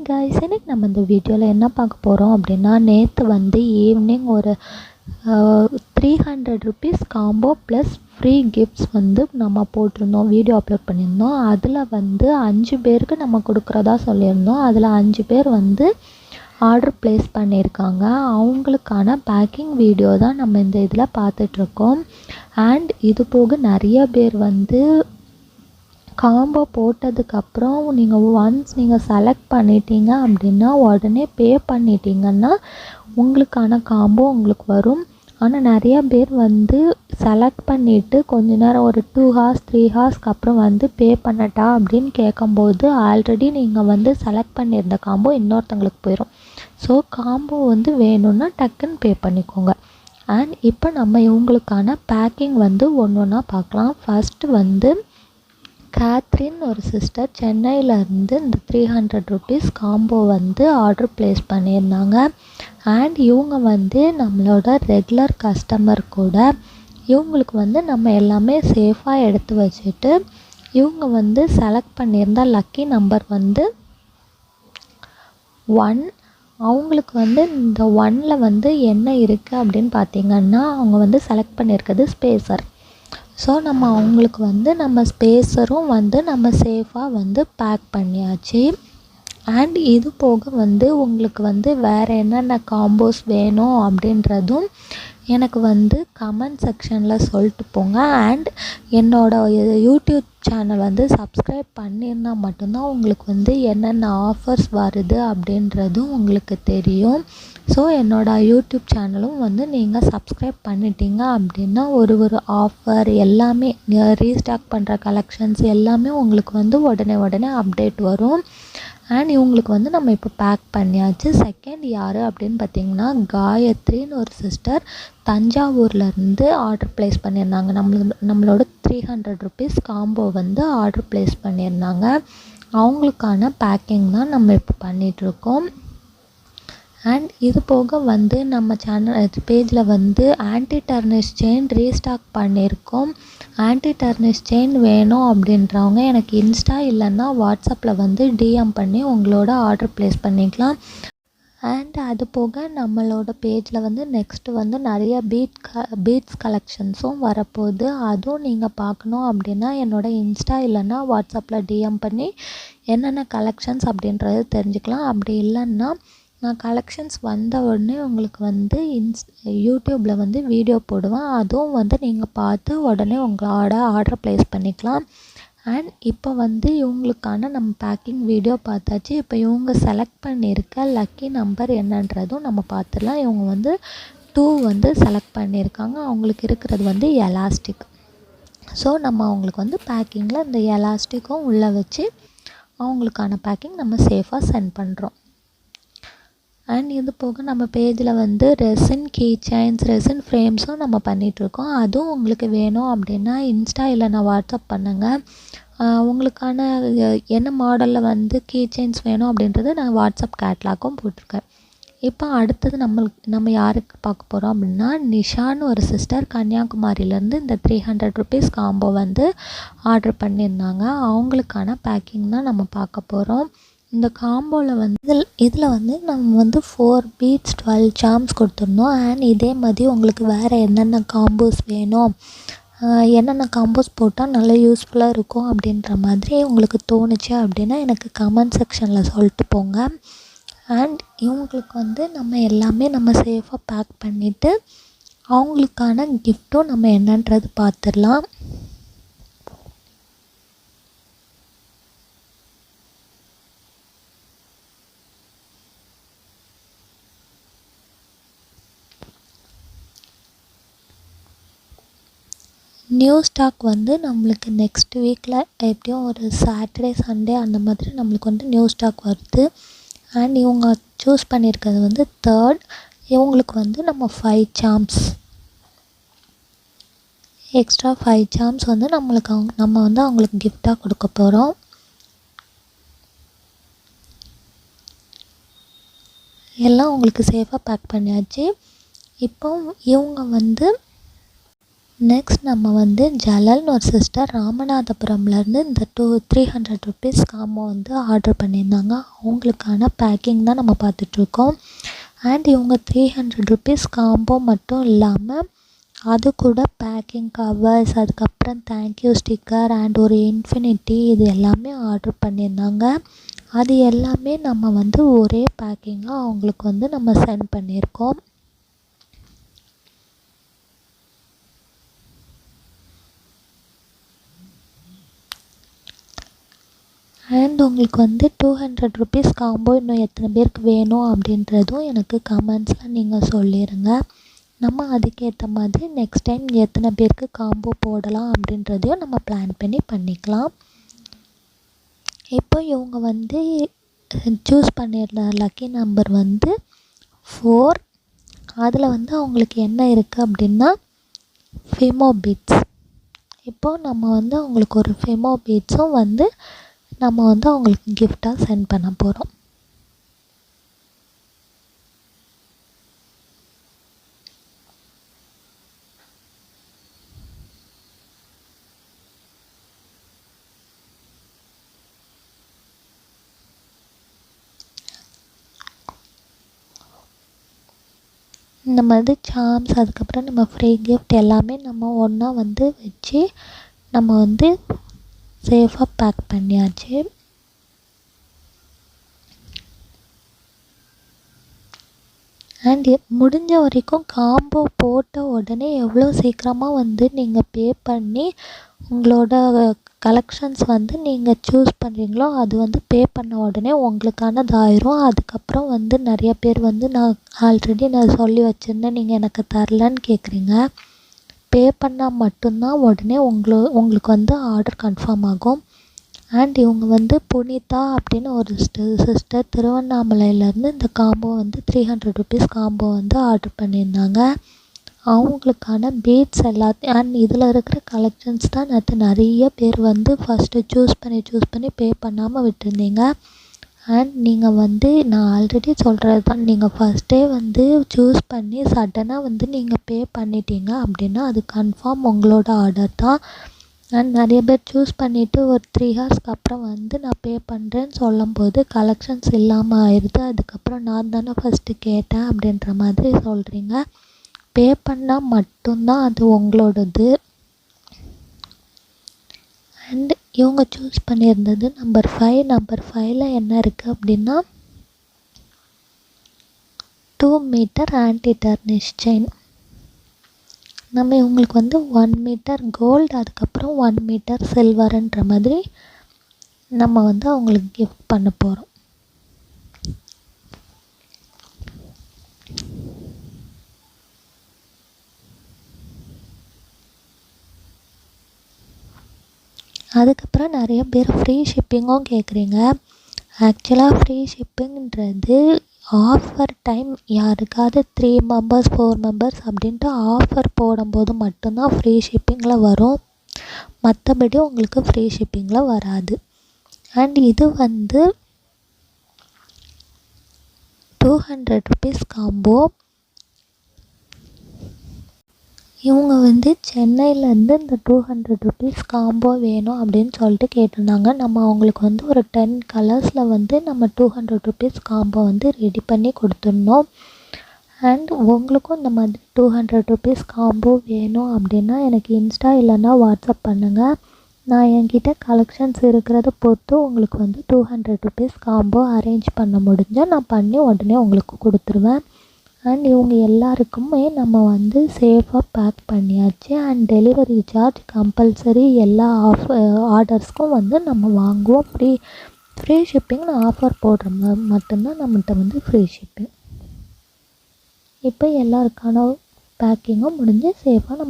Guys, இன்னைக்கு நம்ம இந்த வீடியோவில் என்ன பார்க்க போகிறோம் அப்படின்னா, நேற்று வந்து ஈவினிங் ஒரு 300 rupees combo plus free gifts வந்து நம்ம போட்டிருந்தோம், வீடியோ அப்லோட் பண்ணியிருந்தோம். அதில் வந்து 5 பேருக்கு நம்ம கொடுக்குறதா சொல்லியிருந்தோம். அதில் 5 பேர் வந்து ஆர்டர் ப்ளேஸ் பண்ணியிருக்காங்க. அவங்களுக்கான பேக்கிங் வீடியோ தான் நம்ம இந்த இதில் பார்த்துட்ருக்கோம். அண்ட் இது போக நிறைய பேர் வந்து காம்போ போட்டதுக்கப்புறம் நீங்கள் செலக்ட் பண்ணிட்டீங்க அப்படின்னா உடனே பே பண்ணிட்டீங்கன்னா உங்களுக்கான காம்போ உங்களுக்கு வரும். ஆனால் நிறையா பேர் வந்து செலக்ட் பண்ணிவிட்டு கொஞ்ச நேரம் ஒரு 2 hours 3 ஹார்ஸ்க்கு அப்புறம் வந்து பே பண்ணட்டா அப்படின்னு கேட்கும்போது ஆல்ரெடி நீங்கள் வந்து செலக்ட் பண்ணியிருந்த காம்போ இன்னொருத்தங்களுக்கு போயிடும். ஸோ காம்போ வந்து வேணும்னா டக்குன்னு பே பண்ணிக்கோங்க. அண்ட் இப்போ நம்ம இவங்களுக்கான பேக்கிங் வந்து ஒன்று ஒன்றா பார்க்கலாம். ஃபஸ்ட்டு வந்து கேத்ரின் ஒரு சிஸ்டர் சென்னையிலேருந்து இந்த 300 rupees காம்போ வந்து ஆர்டர் ப்ளேஸ் பண்ணியிருந்தாங்க. அண்ட் இவங்க வந்து நம்மளோட ரெகுலர் கஸ்டமர் கூட. இவங்களுக்கு வந்து நம்ம எல்லாமே சேஃபாக எடுத்து வச்சுட்டு இவங்க வந்து செலக்ட் பண்ணியிருந்த லக்கி நம்பர் வந்து 1. அவங்களுக்கு வந்து இந்த 1ல் வந்து என்ன இருக்குது அப்படின்னு பார்த்திங்கன்னா, அவங்க வந்து செலக்ட் பண்ணியிருக்கிறது ஸ்பேசர். ஸோ நம்ம அவங்களுக்கு வந்து நம்ம ஸ்பேஸரும் வந்து நம்ம சேஃபாக வந்து பேக் பண்ணியாச்சு. அண்ட் இது போக வந்து உங்களுக்கு வந்து வேறு என்னென்ன காம்போஸ் வேணும் அப்படின்றதும் எனக்கு வந்து கமெண்ட் செக்ஷனில் சொல்லிட்டு போங்க. அண்ட் என்னோடய யூடியூப் சேனல் வந்து சப்ஸ்கிரைப் பண்ணியிருந்தால் மட்டும்தான் உங்களுக்கு வந்து என்னென்ன ஆஃபர்ஸ் வருது அப்படின்றதும் உங்களுக்கு தெரியும். ஸோ என்னோடய யூடியூப் சேனலும் வந்து நீங்கள் சப்ஸ்கிரைப் பண்ணிட்டீங்க அப்படின்னா ஒரு ஆஃபர் எல்லாமே ரீஸ்டாக் பண்ணுற கலெக்ஷன்ஸ் எல்லாமே உங்களுக்கு வந்து உடனே அப்டேட் வரும். அண்ட் இவங்களுக்கு வந்து நம்ம இப்போ பேக் பண்ணியாச்சு. செகண்ட் யார் அப்படின்னு பார்த்திங்கன்னா, காயத்ரின்னு ஒரு சிஸ்டர் தஞ்சாவூர்லேருந்து ஆர்டர் ப்ளேஸ் பண்ணியிருந்தாங்க. நம்மளோட 300 rupees காம்போ வந்து ஆர்டர் ப்ளேஸ் பண்ணியிருந்தாங்க. அவங்களுக்கான பேக்கிங் தான் நம்ம இப்போ பண்ணிகிட்ருக்கோம். அண்ட் இது போக வந்து நம்ம சேனல் பேஜில் வந்து ஆன்டி டர்னிஷ் செயின் ரீஸ்டாக் பண்ணியிருக்கோம். ஆன்டி டர்னிஷ் செயின் வேணும் அப்படின்றவங்க எனக்கு இன்ஸ்டா இல்லைன்னா வாட்ஸ்அப்பில் வந்து டிஎம் பண்ணி உங்களோட ஆர்டர் ப்ளேஸ் பண்ணிக்கலாம். அண்ட் அது போக நம்மளோட பேஜில் வந்து நெக்ஸ்ட்டு வந்து நிறைய பீட்ஸ் கலெக்ஷன்ஸும் வரப்போகுது. அதுவும் நீங்கள் பார்க்கணும் அப்படின்னா என்னோடய இன்ஸ்டா இல்லைன்னா வாட்ஸ்அப்பில் டிஎம் பண்ணி என்னென்ன கலெக்ஷன்ஸ் அப்படின்றது தெரிஞ்சுக்கலாம். அப்படி இல்லைன்னா நான் கலெக்ஷன்ஸ் வந்த உடனே உங்களுக்கு வந்து யூடியூப்பில் வந்து வீடியோ போடுவேன். அதுவும் வந்து நீங்கள் பார்த்து உடனே உங்களோட ஆர்டர் ப்ளேஸ் பண்ணிக்கலாம். அண்ட் இப்போ வந்து இவங்களுக்கான நம்ம பேக்கிங் வீடியோ பார்த்தாச்சு. இப்போ இவங்க செலக்ட் பண்ணியிருக்க லக்கி நம்பர் என்னன்றதும் நம்ம பார்த்துடலாம். இவங்க வந்து 2 வந்து செலக்ட் பண்ணியிருக்காங்க. அவங்களுக்கு இருக்கிறது வந்து எலாஸ்டிக். ஸோ நம்ம அவங்களுக்கு வந்து பேக்கிங்கில் இந்த எலாஸ்டிக்கும் உள்ளே வச்சு அவங்களுக்கான பேக்கிங் நம்ம சேஃபாக சென்ட் பண்ணுறோம். அண்ட் இது போக நம்ம பேஜில் வந்து ரெசின் கீ செயின்ஸ் ரெசின் ஃப்ரேம்ஸும் நம்ம பண்ணிகிட்ருக்கோம். அதுவும் உங்களுக்கு வேணும் அப்படின்னா இன்ஸ்டா இல்லைன்னா வாட்ஸ்அப் பண்ணுங்கள். உங்களுக்கான என்ன மாடலில் வந்து கீ செயின்ஸ் வேணும் அப்படின்றது நான் வாட்ஸ்அப் கேட்லாக்கும் போட்டிருக்கேன். இப்போ அடுத்தது நம்ம யாருக்கு பார்க்க போகிறோம் அப்படின்னா, நிஷான்னு ஒரு சிஸ்டர் கன்னியாகுமரியிலேருந்து இந்த 300 rupees காம்போ வந்து ஆர்டர் பண்ணியிருந்தாங்க. அவங்களுக்கான பேக்கிங் தான் நம்ம பார்க்க போகிறோம். இந்த காம்போவில் வந்து இதில் வந்து நம்ம வந்து 4 beads 12 charms கொடுத்துருந்தோம். அண்ட் இதே மாதிரி உங்களுக்கு வேறு என்னென்ன காம்போஸ் வேணும், என்னென்ன காம்போஸ் போட்டால் நல்லா யூஸ்ஃபுல்லாக இருக்கும் அப்படின்ற மாதிரி உங்களுக்கு தோணுச்சு அப்படின்னா எனக்கு கமெண்ட் செக்ஷனில் சொல்லிட்டு போங்க. அண்ட் இவங்களுக்கு வந்து நம்ம எல்லாமே நம்ம சேஃபாக பேக் பண்ணிவிட்டு அவங்களுக்கான கிஃப்ட்டும் நம்ம என்னன்றது பார்த்துடலாம். நியூ ஸ்டாக் வந்து நம்மளுக்கு நெக்ஸ்ட் வீக்கில் எப்படியும் ஒரு சாட்டர்டே சண்டே அந்த மாதிரி நம்மளுக்கு வந்து நியூ ஸ்டாக் வருது. அண்ட் இவங்க சூஸ் பண்ணியிருக்கிறது வந்து 3rd. இவங்களுக்கு வந்து நம்ம 5 charms எக்ஸ்ட்ரா 5 charms வந்து நம்ம வந்து அவங்களுக்கு கிஃப்டாக கொடுக்க போகிறோம். எல்லாம் உங்களுக்கு சேஃபாக பேக் பண்ணியாச்சு. இப்போ இவங்க வந்து நெக்ஸ்ட் நம்ம வந்து ஜலல்னு ஒரு சிஸ்டர் ராமநாதபுரம்லேருந்து இந்த 300 ருபீஸ் காம்போ வந்து ஆர்டர் பண்ணியிருந்தாங்க. அவங்களுக்கான பேக்கிங் தான் நம்ம பார்த்துட்ருக்கோம். அண்ட் இவங்க 300 ருபீஸ் காம்போ மட்டும் இல்லாமல் அது கூட பேக்கிங் கவர்ஸ், அதுக்கப்புறம் தேங்க்யூ ஸ்டிக்கர் அண்ட் ஒரு இன்ஃபினிட்டி இது எல்லாமே ஆர்டர் பண்ணியிருந்தாங்க. அது எல்லாமே நம்ம வந்து ஒரே பேக்கிங்காக அவங்களுக்கு வந்து நம்ம சென்ட் பண்ணியிருக்கோம். அண்ட் உங்களுக்கு வந்து 200 ருபீஸ் காம்போ இன்னும் எத்தனை பேருக்கு வேணும் அப்படின்றதும் எனக்கு கமெண்ட்ஸில் நீங்கள் சொல்லிடுங்க. நம்ம அதுக்கேற்ற மாதிரி நெக்ஸ்ட் டைம் எத்தனை பேருக்கு காம்போ போடலாம் அப்படின்றதையும் நம்ம பிளான் பண்ணி பண்ணிக்கலாம். இப்போ இவங்க வந்து சூஸ் பண்ணியிருந்த லக்கி நம்பர் வந்து 4. அதில் வந்து அவங்களுக்கு என்ன இருக்குது அப்படின்னா ஃபிமோ பீட்ஸ். இப்போது நம்ம வந்து அவங்களுக்கு ஒரு ஃபிமோ பீட்ஸும் வந்து நம்ம வந்து அவங்களுக்கு கிஃப்டாக சென்ட் பண்ண போகிறோம். இந்த மாதிரி சார்ம்ஸ், அதுக்கப்புறம் நம்ம ஃப்ரீ கிஃப்ட் எல்லாமே நம்ம ஒன்றா வந்து வச்சு நம்ம வந்து சேஃபாக பேக் பண்ணியாச்சு. அண்ட் முடிஞ்ச வரைக்கும் காம்போ போட்ட உடனே எவ்வளோ சீக்கிரமாக வந்து நீங்கள் பே பண்ணி உங்களோட கலெக்ஷன்ஸ் வந்து நீங்கள் சூஸ் பண்ணுறீங்களோ அது வந்து பே பண்ண உடனே உங்களுக்கானது ஆயிரும். அதுக்கப்புறம் வந்து நிறைய பேர் வந்து நான் சொல்லி வச்சுருந்தேன் நீங்கள் எனக்கு தரலன்னு கேட்குறீங்க. பே பண்ணால் மட்டும்தான் உடனே உங்களுக்கு வந்து ஆர்டர் கன்ஃபார்ம் ஆகும். அண்ட் இவங்க வந்து புனிதா அப்படின்னு ஒரு சிஸ்டர் திருவண்ணாமலையிலேருந்து இந்த காம்போ வந்து 300 ருபீஸ் காம்போ வந்து ஆர்டர் பண்ணியிருந்தாங்க. அவங்களுக்கான பீட்ஸ் எல்லாத்தையும் அண்ட் இதில் இருக்கிற கலெக்ஷன்ஸ் தான் நிறைய பேர் வந்து ஃபஸ்ட்டு சூஸ் பண்ணி பே பண்ணாமல் விட்டுருந்தீங்க. அண்ட் நீங்கள் வந்து நான் ஆல்ரெடி சொல்கிறது தான், நீங்கள் ஃபஸ்ட்டே வந்து சூஸ் பண்ணி சடனாக வந்து நீங்கள் பே பண்ணிட்டீங்க அப்படின்னா அது கன்ஃபார்ம் உங்களோட ஆர்டர் தான். அண்ட் நிறைய பேர் சூஸ் பண்ணிவிட்டு ஒரு 3 ஹவர்ஸ்க்கு அப்புறம் வந்து நான் பே பண்ணுறேன்னு சொல்லும்போது கலெக்ஷன்ஸ் இல்லாமல் ஆயிடுது. அதுக்கப்புறம் நான் தானே ஃபஸ்ட்டு கேட்டேன் அப்படின்ற மாதிரி சொல்கிறீங்க. பே பண்ணால் மட்டும்தான் அது உங்களோடது. அண்ட் இவங்க சூஸ் பண்ணியிருந்தது நம்பர் 5. நம்பர் 5ல் என்ன இருக்குது அப்படின்னா 2 மீட்டர் ஆன்டி டர்னிஷ் செயின். நம்ம இவங்களுக்கு வந்து 1 மீட்டர் கோல்டு, அதுக்கப்புறம் 1 மீட்டர் சில்வருன்ற மாதிரி நம்ம வந்து அவங்களுக்கு கிஃப்ட் பண்ண போகிறோம். அதுக்கப்புறம் நிறைய பேர் ஃப்ரீ ஷிப்பிங்கும் கேட்குறீங்க. ஆக்சுவலாக ஃப்ரீ ஷிப்பிங்கிறது ஆஃபர் டைம் யாருக்காவது 3 மெம்பர்ஸ் 4 மெம்பர்ஸ் அப்படின்ட்டு ஆஃபர் போடும்போது மட்டும்தான் ஃப்ரீ ஷிப்பிங்கில் வரும். மற்றபடி உங்களுக்கு ஃப்ரீ ஷிப்பிங்கில் வராது. அண்ட் இது வந்து 200 ருபீஸ் காம்போ. இவங்க வந்து சென்னையிலேருந்து இந்த 200 ருபீஸ் காம்போ வேணும் அப்படின்னு சொல்லிட்டு கேட்டிருந்தாங்க. நம்ம அவங்களுக்கு வந்து ஒரு 10 கலர்ஸில் வந்து நம்ம 200 ருபீஸ் காம்போ வந்து ரெடி பண்ணி கொடுத்துருந்தோம். அண்ட் உங்களுக்கும் இந்த மாதிரி 200 ருபீஸ் காம்போ வேணும் அப்படின்னா எனக்கு இன்ஸ்டா இல்லைன்னா வாட்ஸ்அப் பண்ணுங்கள். நான் என்கிட்ட கலெக்ஷன்ஸ் இருக்கிறத பொறுத்து உங்களுக்கு வந்து 200 ருபீஸ் காம்போ அரேஞ்ச் பண்ண முடிஞ்சால் நான் பண்ணி உடனே உங்களுக்கு கொடுத்துருவேன். அண்ட் இவங்க எல்லாருக்குமே நம்ம வந்து சேஃபாக பேக் பண்ணியாச்சு. அண்ட் டெலிவரி சார்ஜ் கம்பல்சரி எல்லா ஆர்டர்ஸ்க்கும் வந்து நம்ம வாங்குவோம். ஃப்ரீ ஷிப்பிங்னு ஆஃபர் போடுற மட்டும்தான் நம்மகிட்ட வந்து ஃப்ரீ ஷிப்பிங். இப்போ எல்லாருக்கான பேக்கிங்கும் முடிஞ்சு சேஃபாக நம்ம